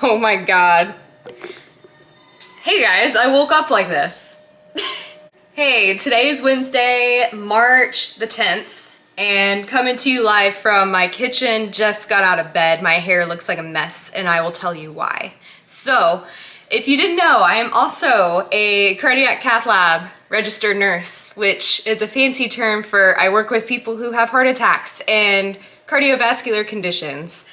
Oh my god. Hey guys, I woke up like this. Hey, today is Wednesday, March the 10th, and coming to you live from my kitchen. Just got out of bed. My hair looks like a mess, and I will tell you why. So, if you didn't know, I am also a cardiac cath lab registered nurse, which is a fancy term for I work with people who have heart attacks and cardiovascular conditions.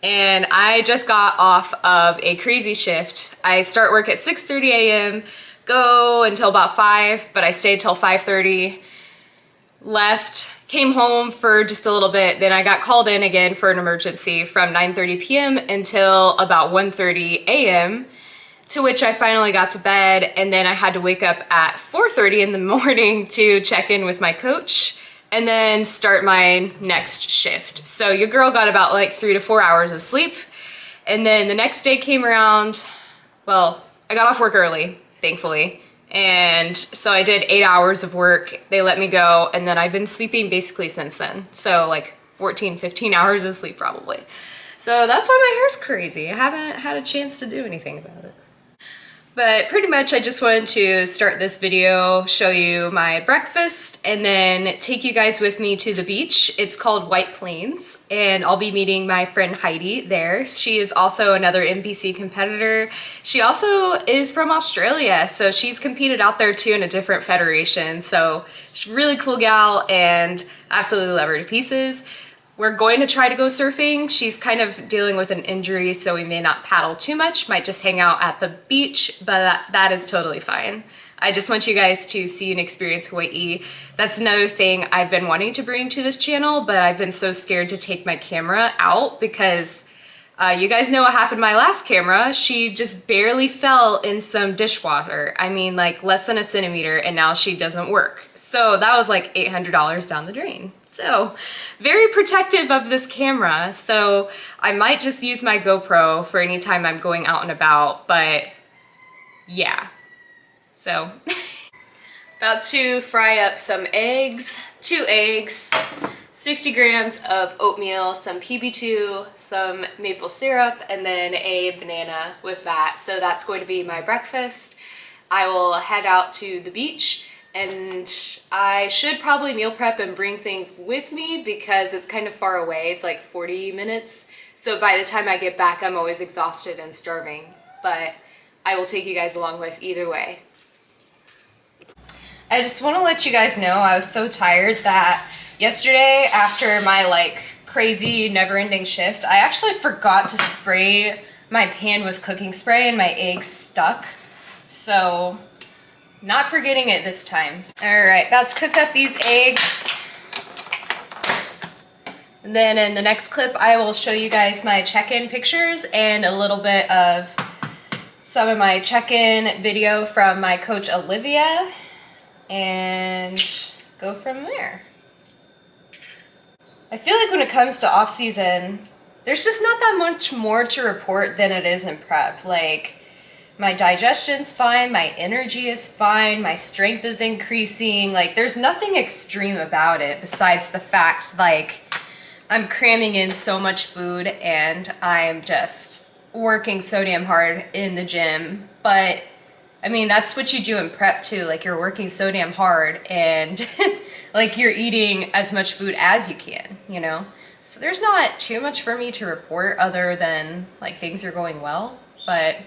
And I just got off of a crazy shift. I start work at 6:30 a.m., go until about 5, but I stayed till 5:30, left, came home for just a little bit, then I got called in again for an emergency from 9:30 p.m. until about 1:30 a.m., to which I finally got to bed, and then I had to wake up at 4:30 in the morning to check in with my coach and then start my next shift. So your girl got about like 3 to 4 hours of sleep. And then the next day came around, well, I got off work early, thankfully. And so I did 8 hours of work. They let me go, and then I've been sleeping basically since then. So like 14, 15 hours of sleep probably. So that's why my hair's crazy. I haven't had a chance to do anything about it. But pretty much I just wanted to start this video, show you my breakfast, and then take you guys with me to the beach. It's called White Plains, and I'll be meeting my friend Heidi there. She is also another NPC competitor. She also is from Australia, so she's competed out there too in a different federation. So she's a really cool gal, and absolutely love her to pieces. We're going to try to go surfing. She's kind of dealing with an injury, so we may not paddle too much, might just hang out at the beach, but that is totally fine. I just want you guys to see and experience Hawaii. That's another thing I've been wanting to bring to this channel, but I've been so scared to take my camera out because you guys know what happened to my last camera. She just barely fell in some dishwater. I mean, like less than a centimeter, and now she doesn't work. So that was like $800 down the drain. So very protective of this camera. So I might just use my GoPro for any time I'm going out and about, but yeah. So about to fry up some eggs, 2 eggs, 60 grams of oatmeal, some PB2, some maple syrup, and then a banana with that. So that's going to be my breakfast. I will head out to the beach, and I should probably meal prep and bring things with me because it's kind of far away. It's like 40 minutes. So by the time I get back, I'm always exhausted and starving, but I will take you guys along with either way. I just want to let you guys know I was so tired that yesterday after my like crazy never-ending shift, I actually forgot to spray my pan with cooking spray and my eggs stuck. So not forgetting it this time. All right, about to cook up these eggs. And then in the next clip, I will show you guys my check-in pictures and a little bit of some of my check-in video from my coach Olivia, and go from there. I feel like when it comes to off-season, there's just not that much more to report than it is in prep. Like, my digestion's fine, my energy is fine, my strength is increasing. Like, there's nothing extreme about it besides the fact, like, I'm cramming in so much food and I'm just working so damn hard in the gym. But, I mean, that's what you do in prep too. Like, you're working so damn hard and, like, you're eating as much food as you can, you know? So there's not too much for me to report other than, like, things are going well. But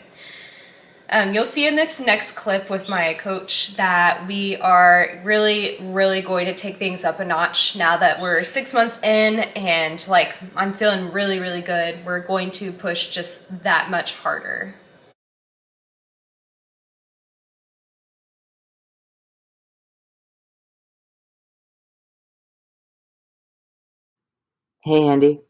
you'll see in this next clip with my coach that we are really, really going to take things up a notch now that we're 6 months in, and like I'm feeling really, really good. We're going to push just that much harder. Hey Andy.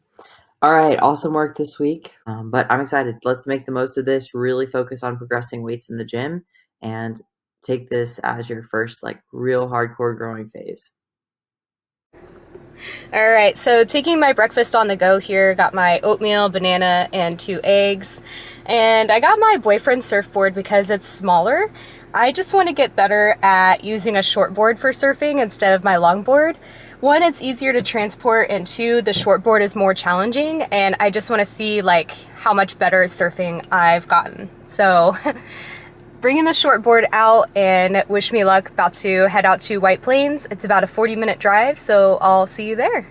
All right, awesome work this week. But I'm excited. Let's make the most of this, really focus on progressing weights in the gym, and take this as your first like real hardcore growing phase. All right, so taking my breakfast on the go here, got my oatmeal, banana, and 2 eggs. And I got my boyfriend's surfboard because it's smaller. I just want to get better at using a short board for surfing instead of my long board. one, it's easier to transport, and two, the shortboard is more challenging, and I just want to see like how much better at surfing I've gotten. So bringing the shortboard out, and wish me luck. About to head out to White Plains. It's about a 40-minute drive, so I'll see you there.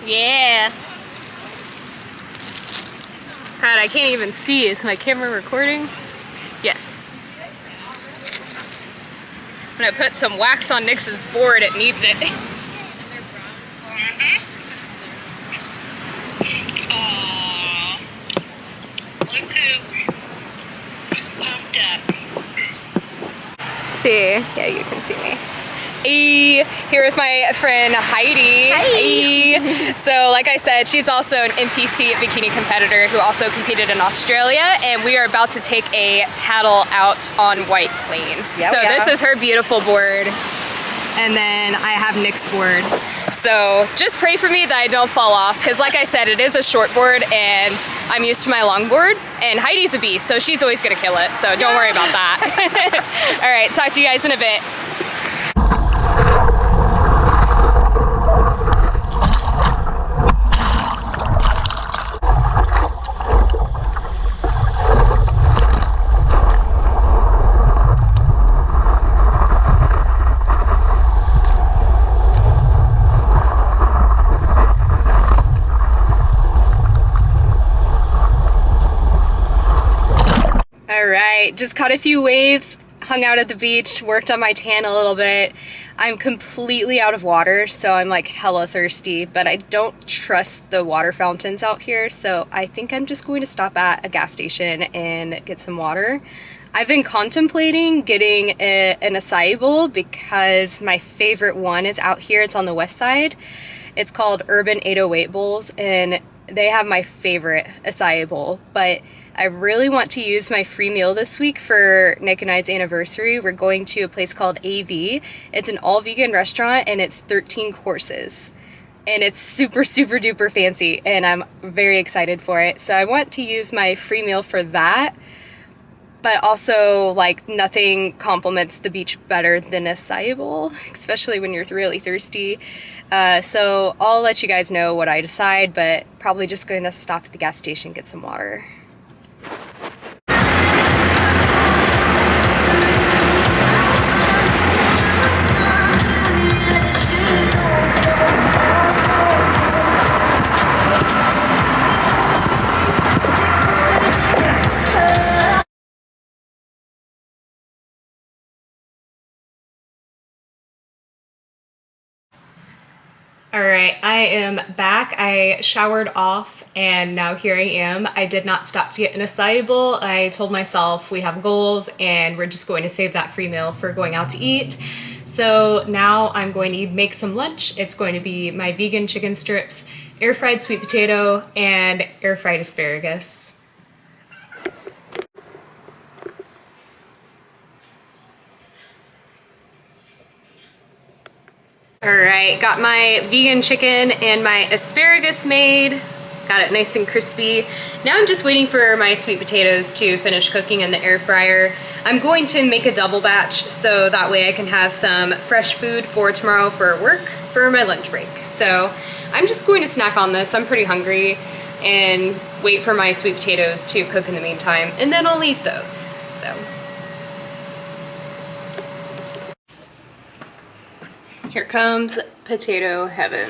Yeah. God, I can't even see. Is my camera recording? Yes. I'm gonna put some wax on Nix's board. It needs it. Aww. Look who popped up. Let's see. Yeah, you can see me. Here is my friend Heidi. Hi. So like I said, she's also an NPC bikini competitor who also competed in Australia, and we are about to take a paddle out on White Plains. Yeah, so this is her beautiful board, and then I have Nick's board. So just pray for me that I don't fall off, because like I said, it is a short board and I'm used to my long board, and Heidi's a beast, so she's always gonna kill it, so don't worry about that. All right, talk to you guys in a bit. Alright, just caught a few waves, hung out at the beach, worked on my tan a little bit. I'm completely out of water, so I'm like hella thirsty, but I don't trust the water fountains out here, so I think I'm just going to stop at a gas station and get some water. I've been contemplating getting an acai bowl because my favorite one is out here. It's on the west side. It's called Urban 808 Bowls, and they have my favorite acai bowl, but I really want to use my free meal this week for Nick and I's anniversary. We're going to a place called AV. It's an all-vegan restaurant, and it's 13 courses. And it's super, super duper fancy, and I'm very excited for it. So I want to use my free meal for that, but also, like, nothing complements the beach better than a acai bowl, especially when you're really thirsty. So I'll let you guys know what I decide, but probably just going to stop at the gas station and get some water. All right, I am back. I showered off and now here I am. I did not stop to get an acai bowl. I told myself we have goals and we're just going to save that free meal for going out to eat. So now I'm going to make some lunch. It's going to be my vegan chicken strips, air fried sweet potato, and air fried asparagus. All right, got my vegan chicken and my asparagus made. Got it nice and crispy. Now I'm just waiting for my sweet potatoes to finish cooking in the air fryer. I'm going to make a double batch so that way I can have some fresh food for tomorrow for work for my lunch break. So I'm just going to snack on this. I'm pretty hungry, and wait for my sweet potatoes to cook in the meantime, and then I'll eat those. So. Here comes potato heaven.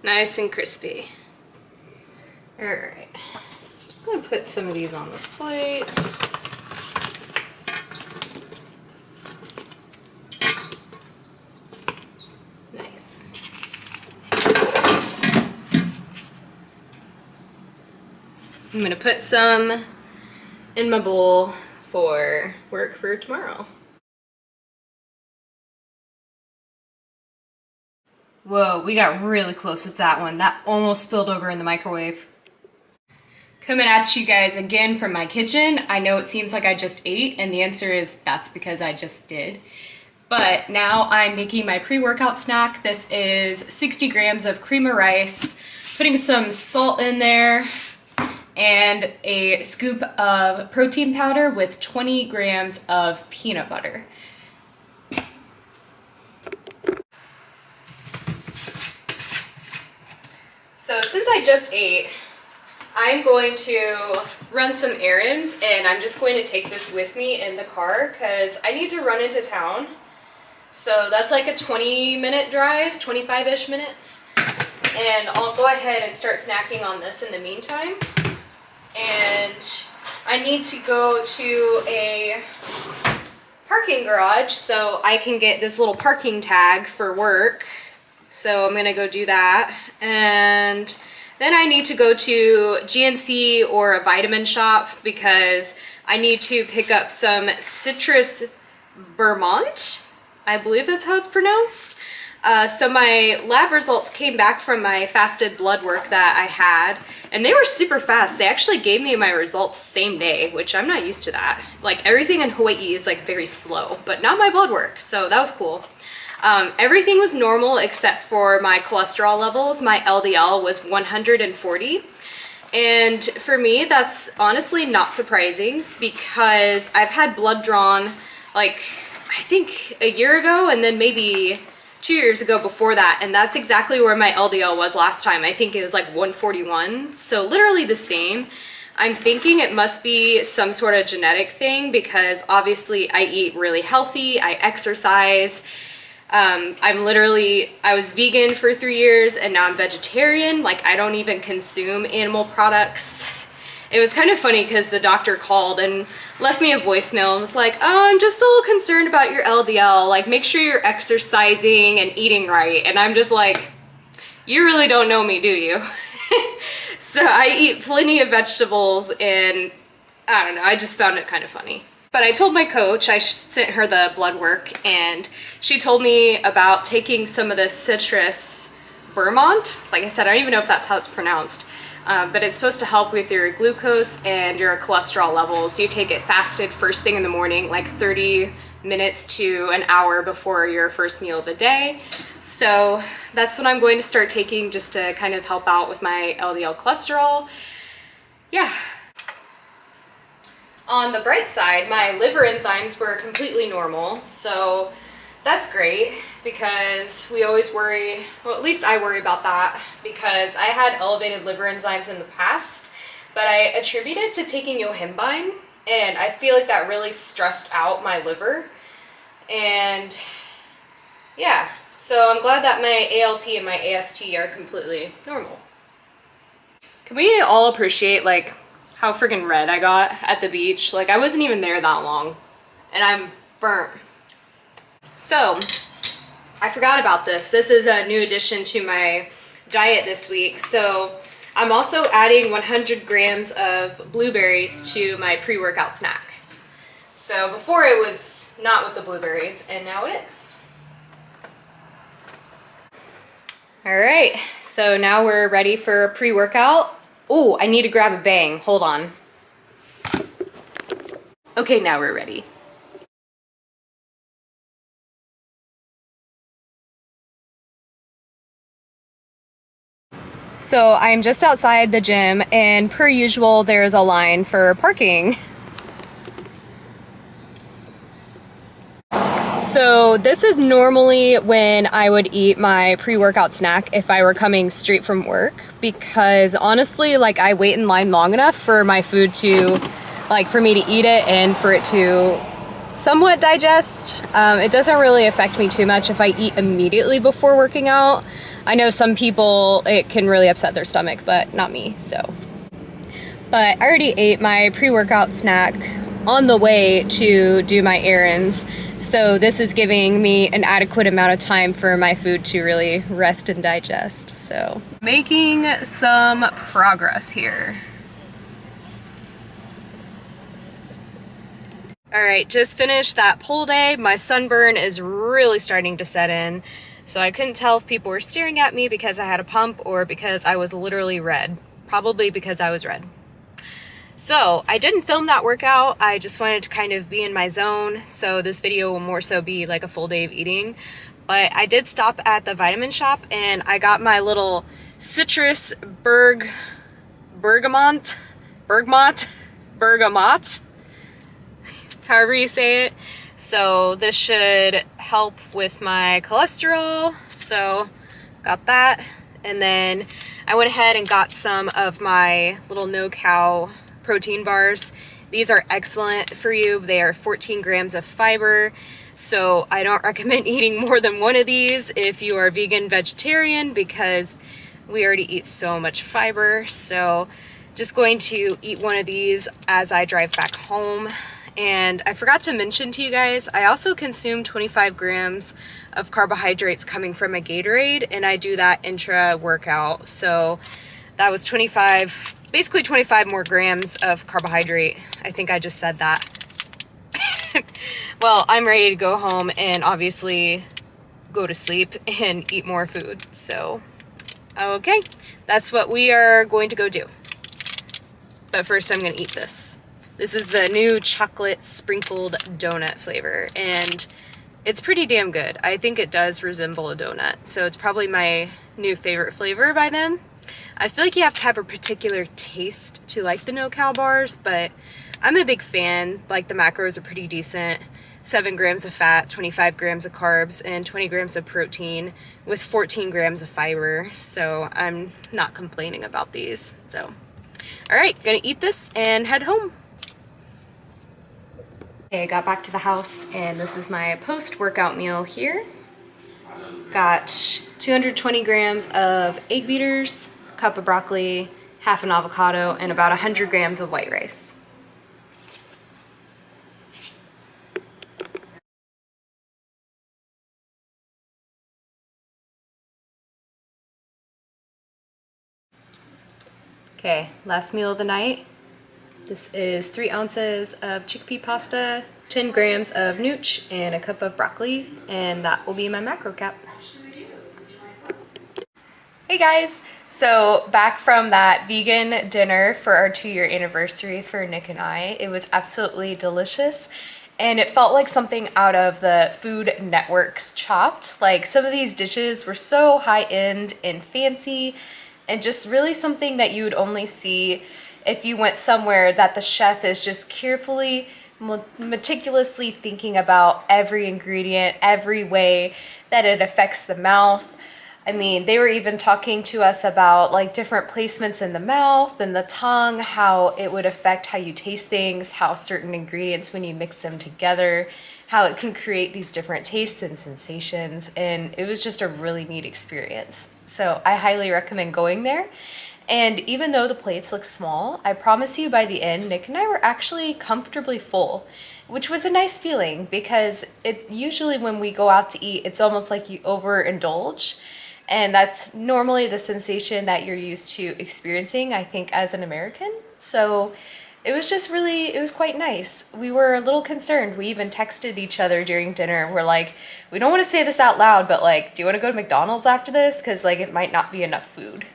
Nice and crispy. All right, just gonna put some of these on this plate. Nice. I'm gonna put some in my bowl for work for tomorrow. Whoa, we got really close with that one. That almost spilled over in the microwave. Coming at you guys again from my kitchen. I know it seems like I just ate, and the answer is that's because I just did. But now I'm making my pre-workout snack. This is 60 grams of cream of rice, putting some salt in there, and a scoop of protein powder with 20 grams of peanut butter. So since I just ate, I'm going to run some errands, and I'm just going to take this with me in the car because I need to run into town. So that's like a 20-minute drive, 25-ish minutes. And I'll go ahead and start snacking on this in the meantime. And I need to go to a parking garage so I can get this little parking tag for work. So I'm gonna go do that. And then I need to go to GNC or a vitamin shop because I need to pick up some citrus Vermont. I believe that's how it's pronounced. So my lab results came back from my fasted blood work that I had, and they were super fast. They actually gave me my results same day, which I'm not used to that. Like everything in Hawaii is like very slow, but not my blood work, so that was cool. Everything was normal except for my cholesterol levels. My LDL was 140. And for me, that's honestly not surprising because I've had blood drawn like, I think a year ago and then maybe 2 years ago before that. And that's exactly where my LDL was last time. I think it was like 141. So literally the same. I'm thinking it must be some sort of genetic thing because obviously I eat really healthy, I exercise. I was vegan for 3 years and now I'm vegetarian. Like I don't even consume animal products. It was kind of funny because the doctor called and left me a voicemail and was like, oh, I'm just a little concerned about your LDL. Like make sure you're exercising and eating right. And I'm just like, you really don't know me, do you? So I eat plenty of vegetables and I don't know, I just found it kind of funny. But I told my coach, I sent her the blood work, and she told me about taking some of the citrus Vermont. Like I said, I don't even know if that's how it's pronounced, but it's supposed to help with your glucose and your cholesterol levels. You take it fasted first thing in the morning, like 30 minutes to an hour before your first meal of the day. So that's what I'm going to start taking just to kind of help out with my LDL cholesterol. Yeah. On the bright side, my liver enzymes were completely normal, so that's great because we always worry, well at least I worry about that because I had elevated liver enzymes in the past, but I attribute it to taking yohimbine, and I feel like that really stressed out my liver. And yeah, so I'm glad that my ALT and my AST are completely normal. Can we all appreciate like how freaking red I got at the beach? Like I wasn't even there that long and I'm burnt. So I forgot about this. This is a new addition to my diet this week. So I'm also adding 100 grams of blueberries to my pre-workout snack. So before it was not with the blueberries and now it is. All right, so now we're ready for a pre-workout. Oh, I need to grab a bang. Hold on. Okay, now we're ready. So I'm just outside the gym, and per usual, there's a line for parking. So this is normally when I would eat my pre-workout snack if I were coming straight from work, because honestly, like I wait in line long enough for my food to, like for me to eat it and for it to somewhat digest. It doesn't really affect me too much if I eat immediately before working out. I know some people, it can really upset their stomach, but not me, so. But I already ate my pre-workout snack on the way to do my errands. So this is giving me an adequate amount of time for my food to really rest and digest. So making some progress here. All right, just finished that pole day. My sunburn is really starting to set in. So I couldn't tell if people were staring at me because I had a pump or because I was literally red. Probably because I was red. So I didn't film that workout. I just wanted to kind of be in my zone. So this video will more so be like a full day of eating. But I did stop at the vitamin shop and I got my little citrus bergamot, however you say it. So this should help with my cholesterol. So got that. And then I went ahead and got some of my little no-cow protein bars. These are excellent for you. They are 14 grams of fiber. So I don't recommend eating more than one of these if you are vegan, vegetarian, because we already eat so much fiber. So just going to eat one of these as I drive back home. And I forgot to mention to you guys, I also consume 25 grams of carbohydrates coming from a Gatorade, and I do that intra-workout. So that was 25, basically 25 more grams of carbohydrate. I think I just said that. Well, I'm ready to go home and obviously go to sleep and eat more food. So, okay, that's what we are going to go do. But first I'm gonna eat this. This is the new chocolate sprinkled donut flavor, and it's pretty damn good. I think it does resemble a donut, so it's probably my new favorite flavor by them. I feel like you have to have a particular taste to like the no-cow bars, but I'm a big fan. Like, the macros are pretty decent. 7 grams of fat, 25 grams of carbs, and 20 grams of protein with 14 grams of fiber, so I'm not complaining about these. So, all right, gonna eat this and head home. Okay, I got back to the house and this is my post-workout meal here. Got 220 grams of egg beaters, a cup of broccoli, half an avocado, and about 100 grams of white rice. Okay, last meal of the night. This is 3 ounces of chickpea pasta, 10 grams of nooch, and a cup of broccoli, and that will be my macro cap. Hey guys, so back from that vegan dinner for our 2-year anniversary for Nick and I. It was absolutely delicious, and it felt like something out of the Food Network's Chopped. Like, some of these dishes were so high-end and fancy, and just really something that you would only see if you went somewhere that the chef is just carefully, meticulously thinking about every ingredient, every way that it affects the mouth. I mean, they were even talking to us about like different placements in the mouth and the tongue, how it would affect how you taste things, how certain ingredients, when you mix them together, how it can create these different tastes and sensations. And it was just a really neat experience. So I highly recommend going there. And even though the plates look small, I promise you by the end, Nick and I were actually comfortably full, which was a nice feeling, because it usually when we go out to eat, it's almost like you overindulge. And that's normally the sensation that you're used to experiencing, I think, as an American. So it was just really, it was quite nice. We were a little concerned. We even texted each other during dinner. We're like, we don't want to say this out loud, but like, do you want to go to McDonald's after this? Because like, it might not be enough food.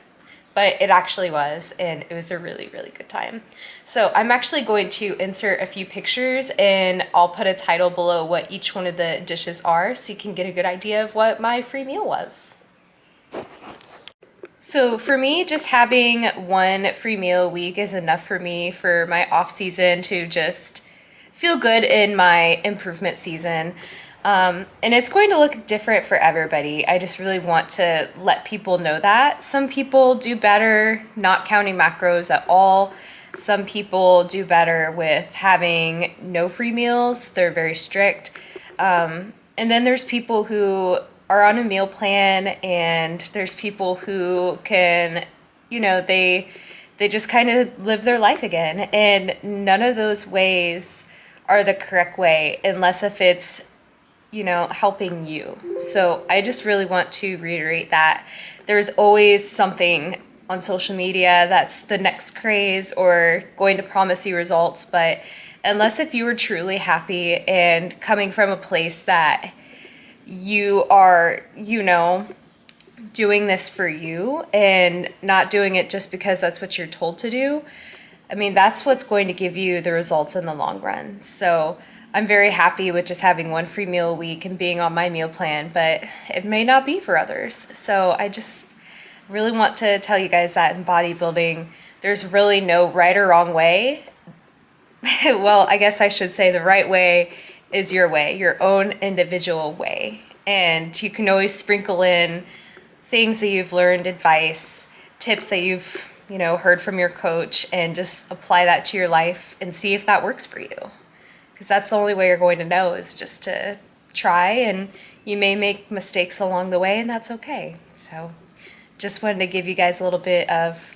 But it actually was, and it was a really, really good time. So I'm actually going to insert a few pictures, and I'll put a title below what each one of the dishes are, so you can get a good idea of what my free meal was. So for me, just having one free meal a week is enough for me for my off season to just feel good in my improvement season. And it's going to look different for everybody. I just really want to let people know that. Some people do better not counting macros at all. Some people do better with having no free meals. They're very strict. And then there's people who are on a meal plan, and there's people who can, you know, they just kind of live their life again. And none of those ways are the correct way, unless if it's, you know, helping you. So I just really want to reiterate that there's always something on social media that's the next craze or going to promise you results. But unless if you are truly happy and coming from a place that you are, you know, doing this for you and not doing it just because that's what you're told to do, I mean, that's what's going to give you the results in the long run. So I'm very happy with just having one free meal a week and being on my meal plan, but it may not be for others. So I just really want to tell you guys that in bodybuilding, there's really no right or wrong way. Well, I guess I should say the right way is your way, your own individual way. And you can always sprinkle in things that you've learned, advice, tips that you've, heard from your coach, and just apply that to your life and see if that works for you. Because that's the only way you're going to know, is just to try, and you may make mistakes along the way, and that's okay. So just wanted to give you guys a little bit of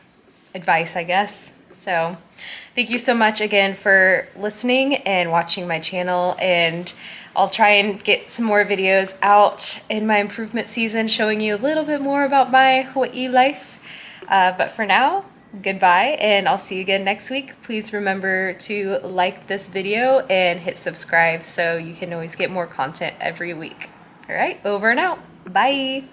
advice, I guess. So thank you so much again for listening and watching my channel, and I'll try and get some more videos out in my improvement season showing you a little bit more about my Hawaii life. But for now, goodbye, and I'll see you again next week. Please remember to like this video and hit subscribe so you can always get more content every week. All right, over and out. Bye.